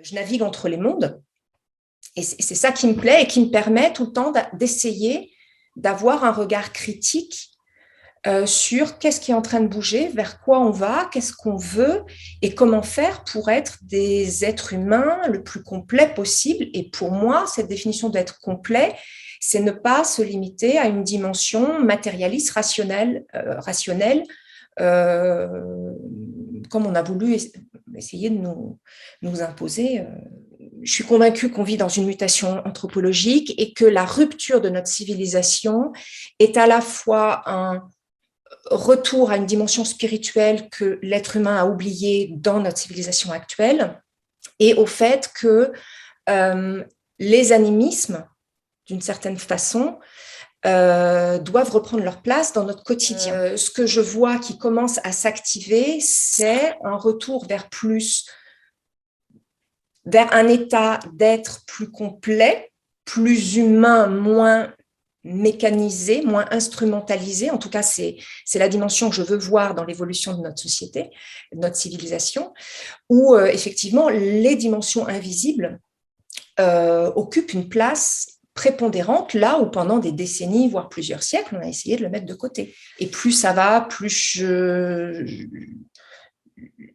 je navigue entre les mondes. Et c'est ça qui me plaît et qui me permet tout le temps d'essayer d'avoir un regard critique sur qu'est-ce qui est en train de bouger, vers quoi on va, qu'est-ce qu'on veut et comment faire pour être des êtres humains le plus complet possible. Et pour moi, cette définition d'être complet, c'est ne pas se limiter à une dimension matérialiste, rationnelle, comme on a voulu essayer de nous imposer. Je suis convaincue qu'on vit dans une mutation anthropologique et que la rupture de notre civilisation est à la fois un retour à une dimension spirituelle que l'être humain a oubliée dans notre civilisation actuelle et au fait que les animismes, d'une certaine façon, doivent reprendre leur place dans notre quotidien. Ce que je vois qui commence à s'activer, c'est un retour vers un état d'être plus complet, plus humain, moins mécanisé, moins instrumentalisé. En tout cas, c'est la dimension que je veux voir dans l'évolution de notre société, de notre civilisation, où effectivement, les dimensions invisibles occupent une place prépondérante, là où pendant des décennies, voire plusieurs siècles, on a essayé de le mettre de côté. Et plus ça va, plus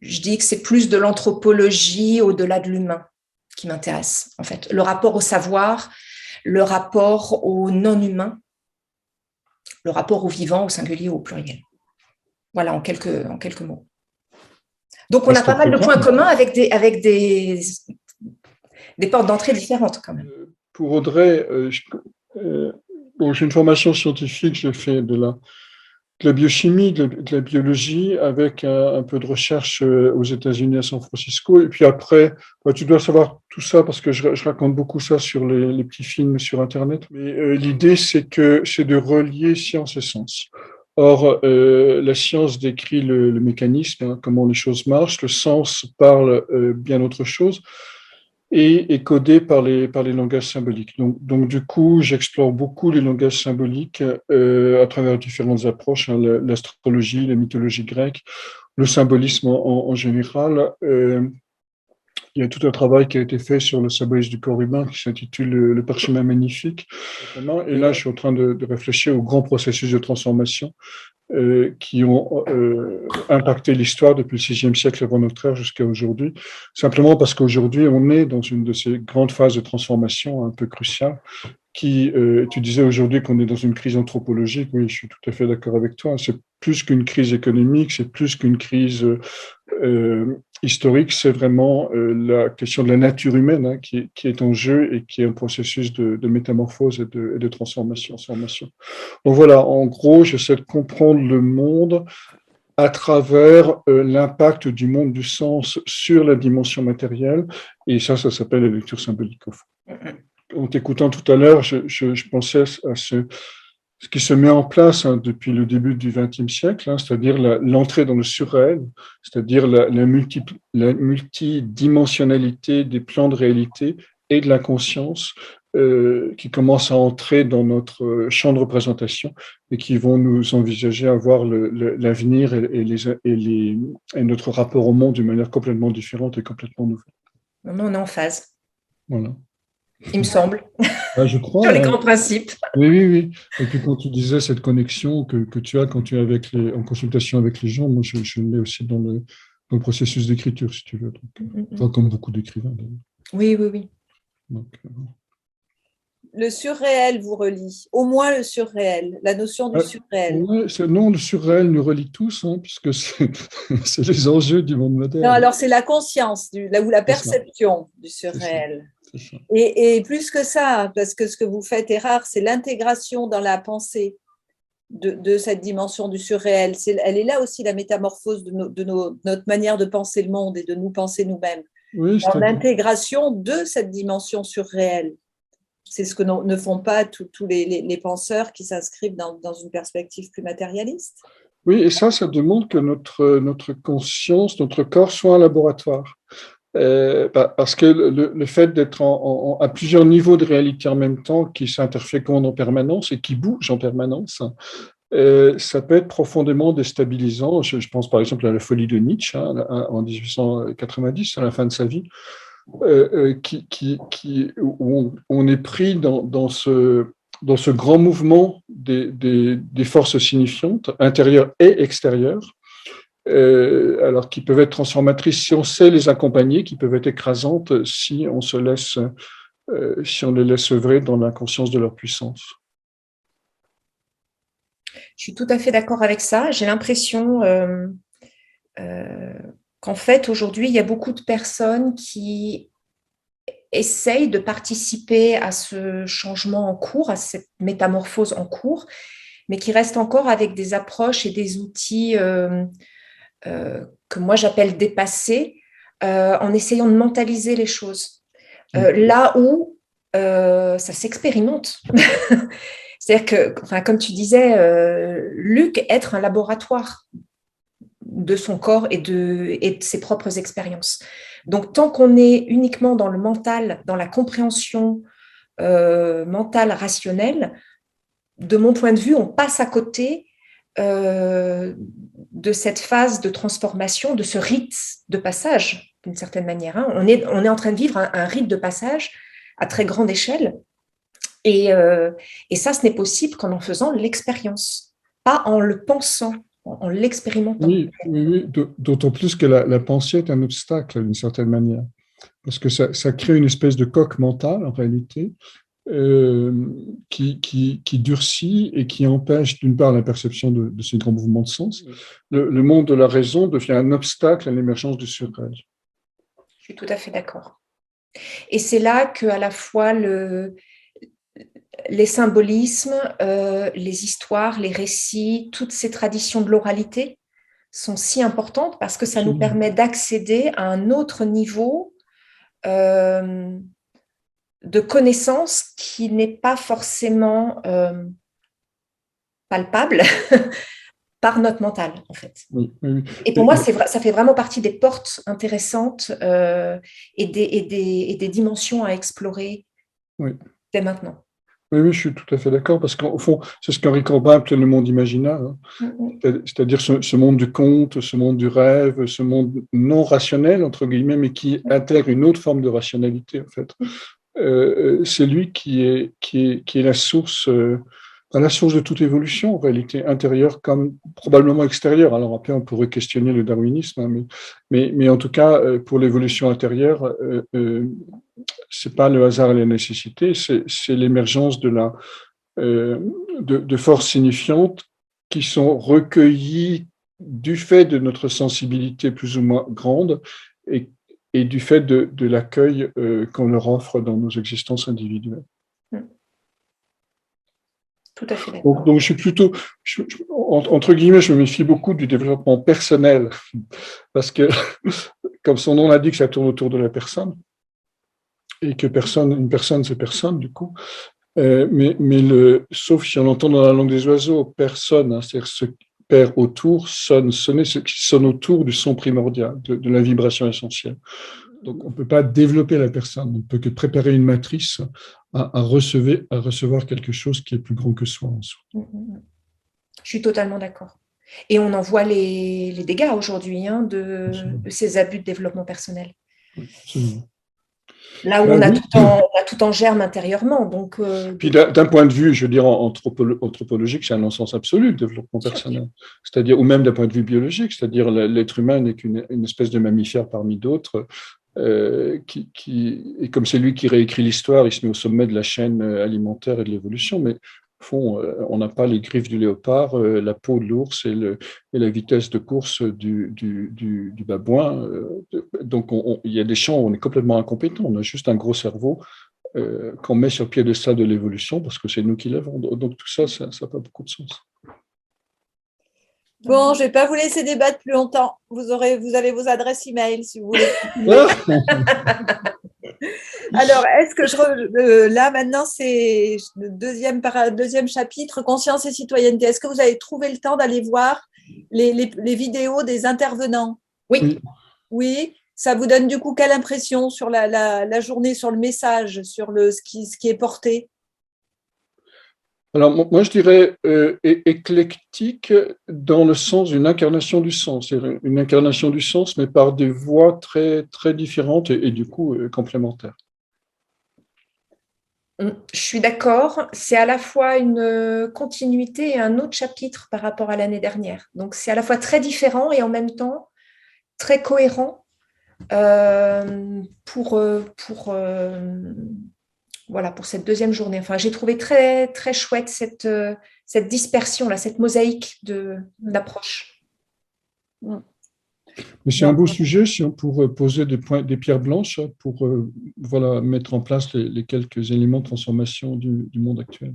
je dis que c'est plus de l'anthropologie au-delà de l'humain qui m'intéresse, en fait. Le rapport au savoir, le rapport au non-humain, le rapport au vivant, au singulier, au pluriel. Voilà, en quelques mots. Donc, on a pas mal de points communs avec des portes d'entrée différentes, quand même. Pour Audrey, j'ai une formation scientifique, j'ai fait de la biochimie, de la biologie, avec un peu de recherche aux États-Unis à San Francisco. Et puis après, tu dois savoir tout ça parce que je raconte beaucoup ça sur les petits films sur Internet. Mais l'idée, c'est de relier science et sens. Or, la science décrit le mécanisme, hein, comment les choses marchent. Le sens parle bien autre chose et est codé par les langages symboliques. Donc du coup, j'explore beaucoup les langages symboliques à travers différentes approches, hein, l'astrologie, la mythologie grecque, le symbolisme en général. Il y a tout un travail qui a été fait sur le symbolisme du corps humain qui s'intitule le parchemin magnifique. Et là, je suis en train de réfléchir aux grands processus de transformation qui ont impacté l'histoire depuis le VIe siècle avant notre ère jusqu'à aujourd'hui, simplement parce qu'aujourd'hui, on est dans une de ces grandes phases de transformation un peu cruciales qui, tu disais aujourd'hui qu'on est dans une crise anthropologique, oui, je suis tout à fait d'accord avec toi, c'est plus qu'une crise économique, c'est plus qu'une crise historique, c'est vraiment la question de la nature humaine hein, qui est en jeu et qui est un processus de métamorphose et de transformation. Donc voilà, en gros, j'essaie de comprendre le monde à travers l'impact du monde du sens sur la dimension matérielle, et ça s'appelle la lecture symbolique. En t'écoutant tout à l'heure, je pensais à ce qui se met en place hein, depuis le début du XXe siècle, hein, c'est-à-dire l'entrée dans le surréel, c'est-à-dire la multidimensionnalité des plans de réalité et de la conscience qui commencent à entrer dans notre champ de représentation et qui vont nous envisager à voir l'avenir et notre rapport au monde d'une manière complètement différente et complètement nouvelle. Maintenant, on est en phase. Voilà. Il me semble. Ah, je crois. Sur les grands principes. Oui. Et puis quand tu disais cette connexion que tu as quand tu es en consultation avec les gens, moi je l'ai aussi dans le processus d'écriture, si tu veux. Donc, comme beaucoup d'écrivains. Oui. Donc, le surréel vous relie, au moins le surréel, la notion du surréel. Non, le surréel nous relie tous, hein, puisque c'est les enjeux du monde moderne. Non, alors c'est la conscience, ou la perception du surréel. C'est ça. Et plus que ça, parce que ce que vous faites est rare, c'est l'intégration dans la pensée de cette dimension du surréel. Elle est là aussi la métamorphose de notre manière de penser le monde et de nous penser nous-mêmes. Oui, dans l'intégration de cette dimension surréelle. C'est ce que ne font pas tous les penseurs qui s'inscrivent dans une perspective plus matérialiste. Oui, et ça demande que notre conscience, notre corps soit un laboratoire. Parce que le fait d'être à plusieurs niveaux de réalité en même temps, qui s'interfécondent en permanence et qui bougent en permanence, ça peut être profondément déstabilisant. Je pense par exemple à la folie de Nietzsche hein, en 1890, à la fin de sa vie, où on est pris dans ce grand mouvement des forces signifiantes, intérieures et extérieures, alors qui peuvent être transformatrices si on sait les accompagner, qui peuvent être écrasantes si on les laisse œuvrer dans l'inconscience de leur puissance. Je suis tout à fait d'accord avec ça. J'ai l'impression qu'en fait, aujourd'hui, il y a beaucoup de personnes qui essayent de participer à ce changement en cours, à cette métamorphose en cours, mais qui restent encore avec des approches et des outils que moi j'appelle dépassés, en essayant de mentaliser les choses. Là où ça s'expérimente. C'est-à-dire que, enfin, comme tu disais, Luc, être un laboratoire de son corps et de ses propres expériences. Donc, tant qu'on est uniquement dans le mental, dans la compréhension mentale rationnelle, de mon point de vue, on passe à côté de cette phase de transformation, de ce rite de passage, d'une certaine manière. Hein. On est en train de vivre un rite de passage à très grande échelle. Et ça, ce n'est possible qu'en faisant l'expérience, pas en le pensant, en l'expérimentant. Oui, d'autant plus que la pensée est un obstacle d'une certaine manière, parce que ça crée une espèce de coque mentale, en réalité, qui durcit et qui empêche d'une part la perception de ces grands mouvements de sens. Le monde de la raison devient un obstacle à l'émergence du surréel. Je suis tout à fait d'accord. Et c'est là qu'à la fois les symbolismes, les histoires, les récits, toutes ces traditions de l'oralité sont si importantes parce que ça nous permet d'accéder à un autre niveau de connaissance qui n'est pas forcément palpable par notre mental, en fait. Oui. Et pour moi, ça fait vraiment partie des portes intéressantes et des dimensions à explorer dès maintenant. Oui, je suis tout à fait d'accord, parce qu'au fond, c'est ce qu'Henri Corbin appelait le monde imaginaire, hein. C'est-à-dire ce monde du conte, ce monde du rêve, ce monde non rationnel, entre guillemets, mais qui intègre une autre forme de rationalité, en fait. C'est lui qui est la source de toute évolution, en réalité, intérieure comme probablement extérieure. Alors après, on pourrait questionner le darwinisme, hein, mais en tout cas, pour l'évolution intérieure, c'est pas le hasard et la nécessité, c'est l'émergence de forces signifiantes qui sont recueillies du fait de notre sensibilité plus ou moins grande et du fait de l'accueil qu'on leur offre dans nos existences individuelles. Tout à fait d'accord. Donc je suis plutôt, entre guillemets, je me méfie beaucoup du développement personnel, parce que, comme son nom l'indique, ça tourne autour de la personne, et que une personne, c'est personne, du coup. Sauf si on entend dans la langue des oiseaux, personne, hein, c'est-à-dire ce qui perd autour, sonner, ce qui sonne autour du son primordial, de la vibration essentielle. Donc, on ne peut pas développer la personne, on ne peut que préparer une matrice à recevoir quelque chose qui est plus grand que soi en soi. Je suis totalement d'accord. Et on en voit les dégâts aujourd'hui hein, de ces abus de développement personnel. Absolument. Là où on a tout en germe intérieurement. Donc, puis d'un point de vue, je veux dire, anthropologique, c'est un non-sens absolu, le développement personnel. C'est-à-dire, ou même d'un point de vue biologique, c'est-à-dire l'être humain n'est qu'une espèce de mammifère parmi d'autres, et comme c'est lui qui réécrit l'histoire, il se met au sommet de la chaîne alimentaire et de l'évolution, mais au fond, on n'a pas les griffes du léopard, la peau de l'ours et la vitesse de course du babouin. Donc, il y a des champs où on est complètement incompétent. On a juste un gros cerveau qu'on met sur le piédestal de l'évolution parce que c'est nous qui l'avons. Donc, tout ça n'a pas beaucoup de sens. Bon, je ne vais pas vous laisser débattre plus longtemps. Vous avez vos adresses e-mail si vous voulez. Alors, est-ce que là maintenant c'est le deuxième chapitre, conscience et citoyenneté. Est-ce que vous avez trouvé le temps d'aller voir les vidéos des intervenants? Oui. Ça vous donne du coup quelle impression sur la journée, sur le message, sur ce qui est porté? Alors, moi, je dirais éclectique dans le sens d'une incarnation du sens, c'est-à-dire une incarnation du sens, mais par des voies très, très différentes et du coup complémentaires. Je suis d'accord, c'est à la fois une continuité et un autre chapitre par rapport à l'année dernière. Donc, c'est à la fois très différent et en même temps très cohérent voilà, pour cette deuxième journée. Enfin, j'ai trouvé très, très chouette cette dispersion-là, cette mosaïque d'approche. Mais c'est un beau sujet pour poser des pierres blanches, pour voilà, mettre en place les quelques éléments de transformation du monde actuel.